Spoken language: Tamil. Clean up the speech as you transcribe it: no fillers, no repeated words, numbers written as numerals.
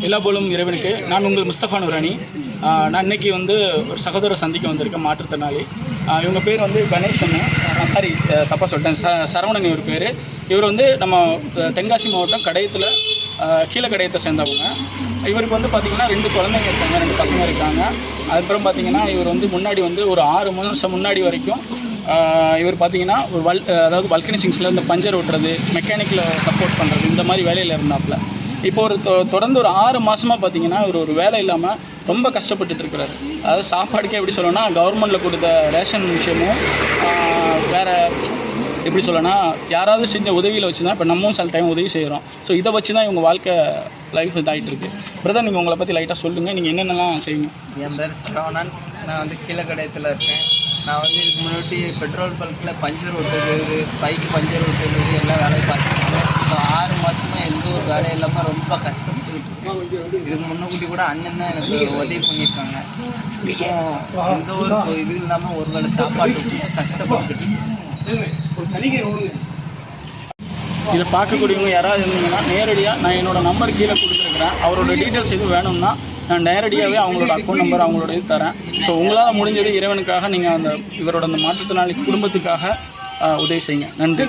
எல்லா போலும் இறைவனுக்கு. நான் உங்கள் முஸ்தபா நூரானி. நான் இன்றைக்கி வந்து ஒரு சகோதர சந்திக்க வந்திருக்கேன், மாற்றுத்திறனாளி. இவங்க பேர் வந்து கணேசன், சாரி தப்பாக சொல்லிட்டேன், சரவணன் இவர் பேர். இவர் வந்து நம்ம தென்காசி மாவட்டம் கடையத்தில் கீழக்கடையத்தை சேர்ந்தவங்க. இவருக்கு வந்து பார்த்திங்கன்னா 2 குழந்தைங்க இருக்காங்க, 2 பசங்க இருக்காங்க. அதுக்கப்புறம் பார்த்திங்கன்னா இவர் வந்து முன்னாடி வந்து ஒரு 6 மாதம் முன்னாடி வரைக்கும் இவர் பார்த்திங்கன்னா ஒரு அதாவது வல்கனிசிங்ஸில் இந்த பஞ்சர் ஓட்டுறது, மெக்கானிக்கில் சப்போர்ட் பண்ணுறது, இந்த மாதிரி வேலையில் இருந்தாப்புல. இப்போ ஒரு தொடர்ந்து ஒரு 6 மாதமாக பார்த்திங்கன்னா இவர் ஒரு வேலை இல்லாமல் ரொம்ப கஷ்டப்பட்டுட்டு இருக்கிறாரு. அதாவது சாப்பாடுக்கே எப்படி சொல்லணும்னா, கவர்மெண்ட்டில் கொடுத்த ரேஷன் விஷயமும் வேறு எப்படி சொல்லணும்னா, யாராவது செஞ்ச உதவியில் வச்சு தான் இப்போ நம்மவும் சில டைம் உதவி செய்கிறோம். ஸோ இதை வச்சு தான் இவங்க வாழ்க்கை லைஃப் இதாகிட்டு இருக்குது. பிரதர், நீங்கள் உங்களை பற்றி லைட்டாக சொல்லுங்கள், நீங்கள் என்னென்னலாம் செய்வீங்க? என் பேர் சரவணன். நான் வந்து கீழக்கடையத்தில் இருக்கேன். நான் வந்து இதுக்கு முன்னாடி பெட்ரோல் பல்கில் பஞ்சர் ஓட்டுறது, பைக் பஞ்சர் ஓட்டுறது எல்லாம் வேலையை பார்த்துருக்கேன். இப்போ 6 மாதமாக எந்த ஒரு வேலையும் இல்லாமல் ரொம்ப கஷ்டப்பட்டுக்கிட்டு இருக்கேன். இதுக்கு முன்னக்கூட்டி கூட அண்ணன் தான் எனக்கு உதவி பண்ணியிருக்காங்க. இப்போ எந்த ஒரு இது இல்லாமல் ஒரு வேளை சாப்பாட்டுக்கு கஷ்டப்பட்டுட்டு. இதை பார்க்கக்கூடியவங்க யாராவது இருந்தீங்கன்னா நேரடியாக நான் என்னோடய நம்பர் கீழே கொடுத்துருக்குறேன். அவரோட டீட்டெயில்ஸ் எதுவும் வேணும்னா நான் நேரடியாகவே அவங்களோட அக்கௌண்ட் நம்பர் அவங்களோட இது தரேன். ஸோ உங்களால் முடிஞ்சது இறைவனுக்காக நீங்கள் இவரோட அந்த மாற்றுத்திறனாளி குடும்பத்துக்காக உதவி செய்யுங்க. நன்றி.